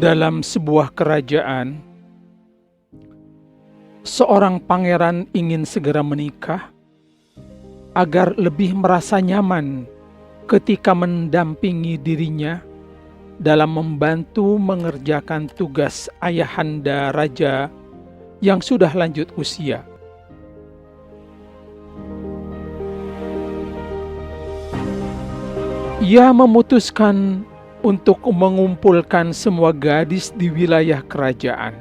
Dalam sebuah kerajaan, seorang pangeran ingin segera menikah agar lebih merasa nyaman ketika mendampingi dirinya dalam membantu mengerjakan tugas ayahanda raja yang sudah lanjut usia. Ia memutuskan untuk mengumpulkan semua gadis di wilayah kerajaan.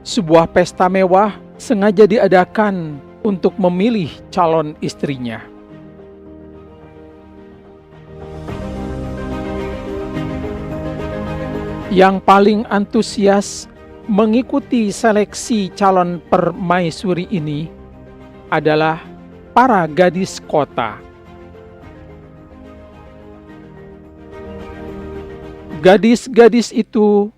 Sebuah pesta mewah sengaja diadakan untuk memilih calon istrinya. Yang paling antusias mengikuti seleksi calon permaisuri ini adalah para gadis kota. Gadis-gadis itu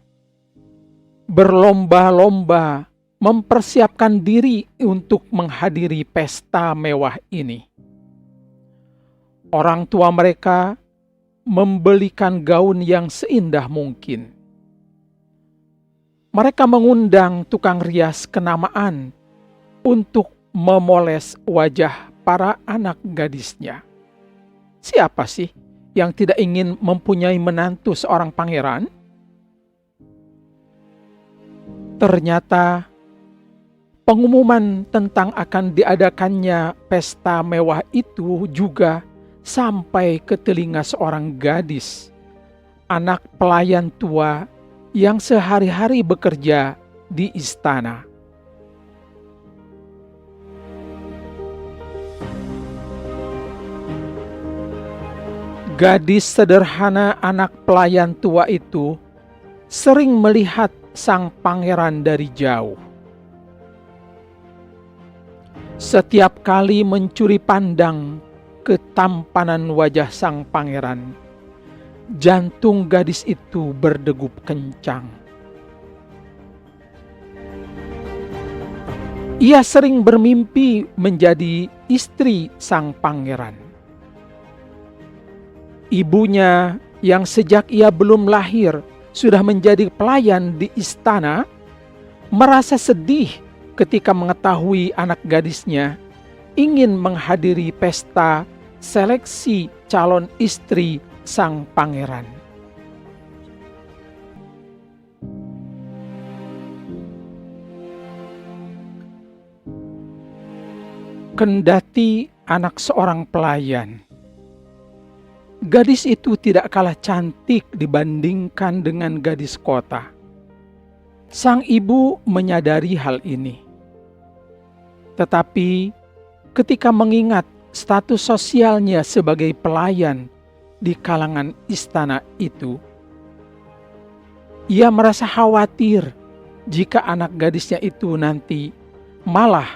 berlomba-lomba mempersiapkan diri untuk menghadiri pesta mewah ini. Orang tua mereka membelikan gaun yang seindah mungkin. Mereka mengundang tukang rias kenamaan untuk memoles wajah para anak gadisnya. Siapa sih yang tidak ingin mempunyai menantu seorang pangeran? Ternyata pengumuman tentang akan diadakannya pesta mewah itu juga sampai ke telinga seorang gadis, anak pelayan tua yang sehari-hari bekerja di istana. Gadis sederhana anak pelayan tua itu sering melihat sang pangeran dari jauh. Setiap kali mencuri pandang ketampanan wajah sang pangeran, jantung gadis itu berdegup kencang. Ia sering bermimpi menjadi istri sang pangeran. Ibunya yang sejak ia belum lahir sudah menjadi pelayan di istana, merasa sedih ketika mengetahui anak gadisnya ingin menghadiri pesta seleksi calon istri sang pangeran. Kendati anak seorang pelayan, gadis itu tidak kalah cantik dibandingkan dengan gadis kota. Sang ibu menyadari hal ini. Tetapi ketika mengingat status sosialnya sebagai pelayan di kalangan istana itu, ia merasa khawatir jika anak gadisnya itu nanti malah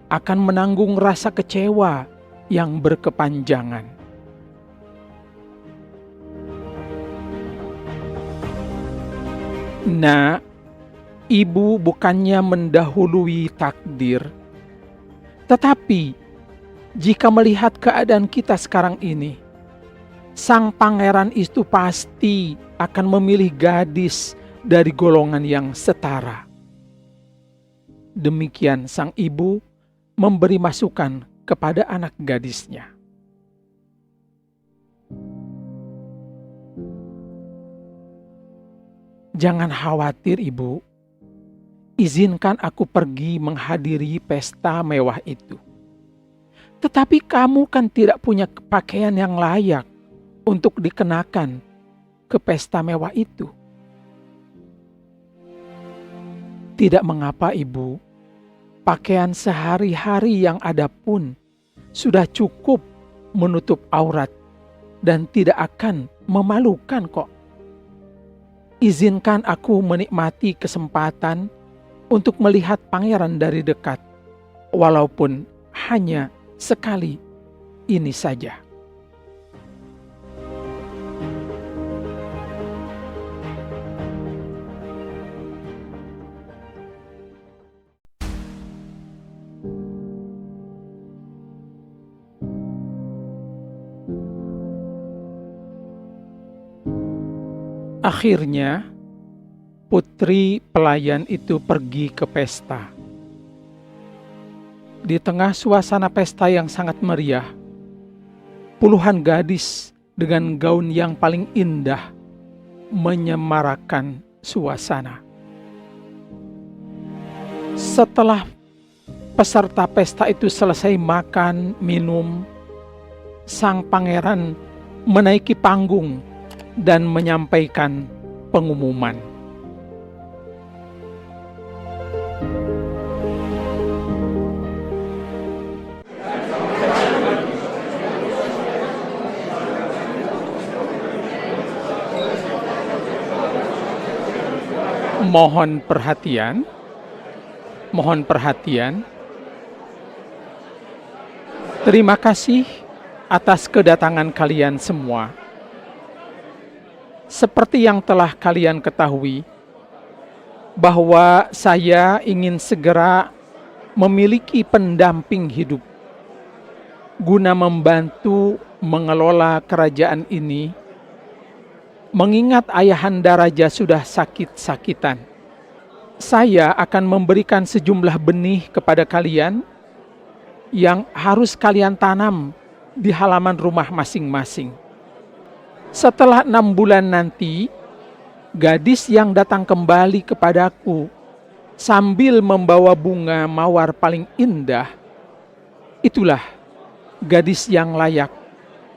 akan menanggung rasa kecewa yang berkepanjangan. Nah, ibu bukannya mendahului takdir, tetapi jika melihat keadaan kita sekarang ini, sang pangeran itu pasti akan memilih gadis dari golongan yang setara. Demikian sang ibu memberi masukan kepada anak gadisnya. Jangan khawatir, ibu. Izinkan aku pergi menghadiri pesta mewah itu. Tetapi kamu kan tidak punya pakaian yang layak untuk dikenakan ke pesta mewah itu. Tidak mengapa, ibu. Pakaian sehari-hari yang ada pun sudah cukup menutup aurat dan tidak akan memalukan kok. Izinkan aku menikmati kesempatan untuk melihat pangeran dari dekat, walaupun hanya sekali ini saja. Akhirnya, putri pelayan itu pergi ke pesta. Di tengah suasana pesta yang sangat meriah, puluhan gadis dengan gaun yang paling indah menyemarakan suasana. Setelah peserta pesta itu selesai makan, minum, sang pangeran menaiki panggung dan menyampaikan pengumuman. Mohon perhatian. Terima kasih atas kedatangan kalian semua. Seperti yang telah kalian ketahui, bahwa saya ingin segera memiliki pendamping hidup guna membantu mengelola kerajaan ini, mengingat Ayahanda Raja sudah sakit-sakitan. Saya akan memberikan sejumlah benih kepada kalian yang harus kalian tanam di halaman rumah masing-masing. Setelah 6 bulan nanti, gadis yang datang kembali kepadaku sambil membawa bunga mawar paling indah, itulah gadis yang layak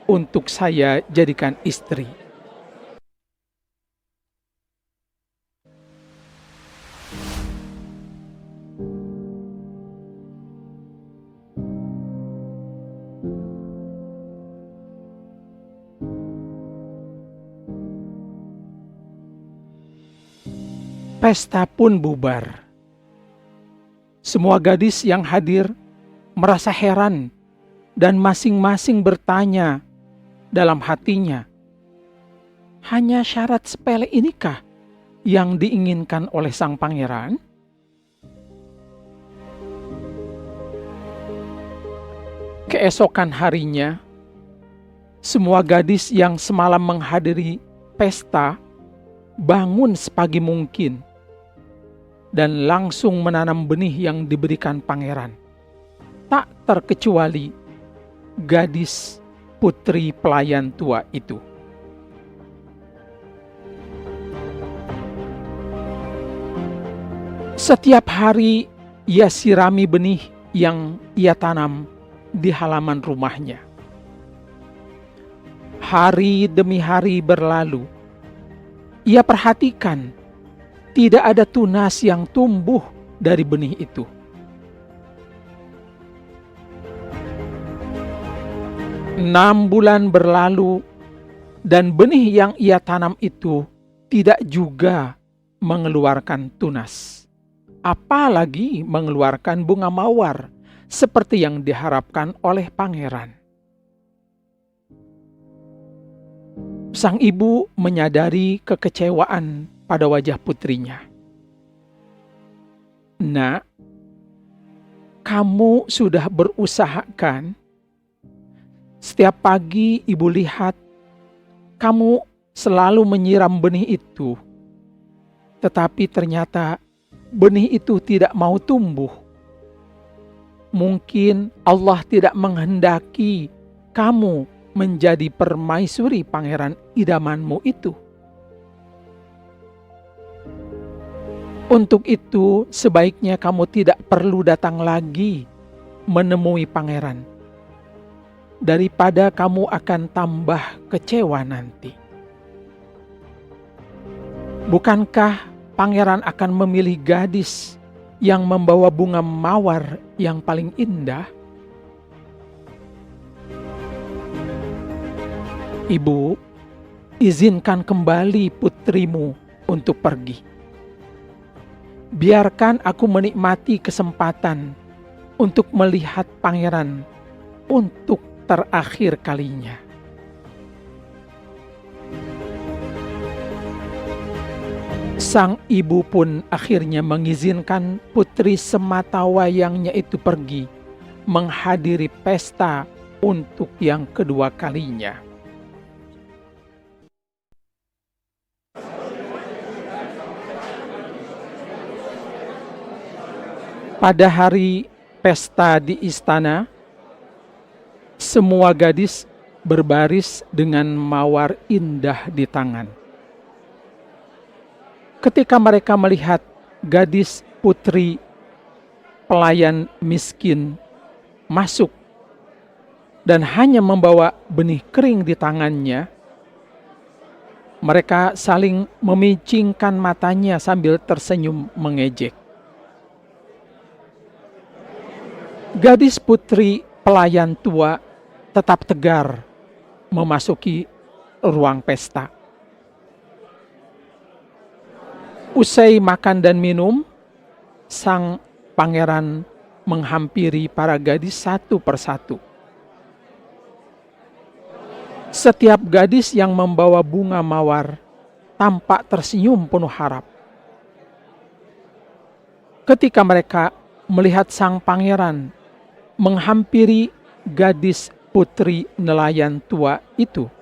untuk saya jadikan istri. Pesta pun bubar. Semua gadis yang hadir merasa heran dan masing-masing bertanya dalam hatinya, hanya syarat sepele inikah yang diinginkan oleh sang pangeran? Keesokan harinya, semua gadis yang semalam menghadiri pesta bangun sepagi mungkin dan langsung menanam benih yang diberikan pangeran. Tak terkecuali gadis putri pelayan tua itu. Setiap hari ia sirami benih yang ia tanam di halaman rumahnya. Hari demi hari berlalu. Ia perhatikan tidak ada tunas yang tumbuh dari benih itu. Enam bulan berlalu dan benih yang ia tanam itu tidak juga mengeluarkan tunas, apalagi mengeluarkan bunga mawar seperti yang diharapkan oleh pangeran. Sang ibu menyadari kekecewaan pada wajah putrinya. Nak, kamu sudah berusaha kan? Setiap pagi ibu lihat kamu selalu menyiram benih itu. Tetapi ternyata benih itu tidak mau tumbuh. Mungkin Allah tidak menghendaki kamu menjadi permaisuri pangeran idamanmu itu. Untuk itu, sebaiknya kamu tidak perlu datang lagi menemui pangeran, daripada kamu akan tambah kecewa nanti. Bukankah pangeran akan memilih gadis yang membawa bunga mawar yang paling indah? Ibu, izinkan kembali putrimu untuk pergi. Biarkan aku menikmati kesempatan untuk melihat pangeran untuk terakhir kalinya. Sang ibu pun akhirnya mengizinkan putri sematawayangnya itu pergi menghadiri pesta untuk yang kedua kalinya. Pada hari pesta di istana, semua gadis berbaris dengan mawar indah di tangan. Ketika mereka melihat gadis putri pelayan miskin masuk dan hanya membawa benih kering di tangannya, mereka saling memicingkan matanya sambil tersenyum mengejek. Gadis putri pelayan tua tetap tegar memasuki ruang pesta. Usai makan dan minum, sang pangeran menghampiri para gadis satu persatu. Setiap gadis yang membawa bunga mawar tampak tersenyum penuh harap. Ketika mereka melihat sang pangeran menghampiri gadis putri nelayan tua itu,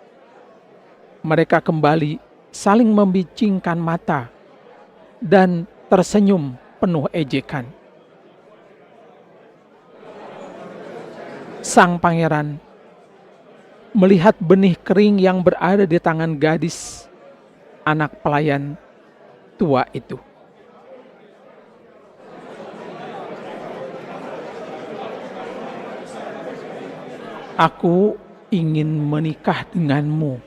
mereka kembali saling membicingkan mata dan tersenyum penuh ejekan. Sang pangeran melihat benih kering yang berada di tangan gadis anak pelayan tua itu. Aku ingin menikah denganmu,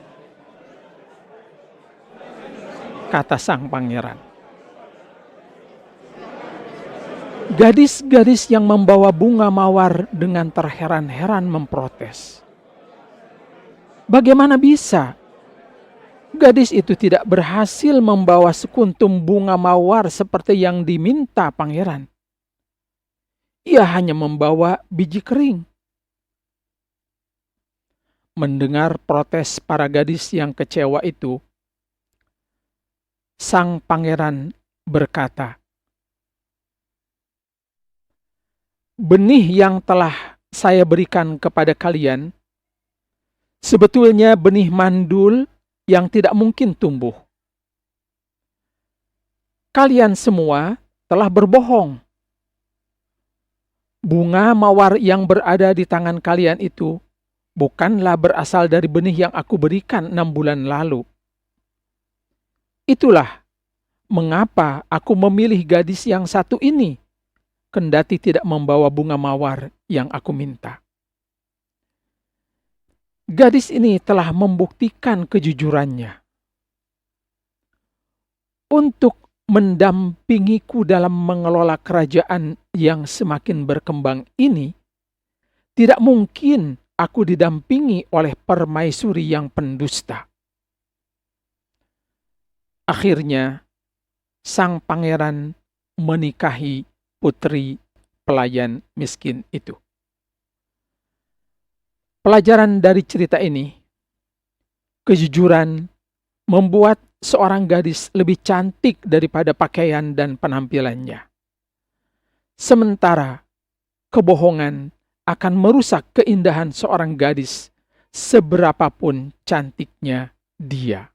kata sang pangeran. Gadis-gadis yang membawa bunga mawar dengan terheran-heran memprotes. Bagaimana bisa? Gadis itu tidak berhasil membawa sekuntum bunga mawar seperti yang diminta pangeran. Ia hanya membawa biji kering. Mendengar protes para gadis yang kecewa itu, sang pangeran berkata, "Benih yang telah saya berikan kepada kalian sebetulnya benih mandul yang tidak mungkin tumbuh. Kalian semua telah berbohong. Bunga mawar yang berada di tangan kalian itu bukanlah berasal dari benih yang aku berikan 6 bulan lalu. Itulah mengapa aku memilih gadis yang satu ini, kendati tidak membawa bunga mawar yang aku minta. Gadis ini telah membuktikan kejujurannya. Untuk mendampingiku dalam mengelola kerajaan yang semakin berkembang ini, tidak mungkin aku didampingi oleh permaisuri yang pendusta." Akhirnya, sang pangeran menikahi putri pelayan miskin itu. Pelajaran dari cerita ini, kejujuran membuat seorang gadis lebih cantik daripada pakaian dan penampilannya. Sementara kebohongan akan merusak keindahan seorang gadis seberapapun cantiknya dia.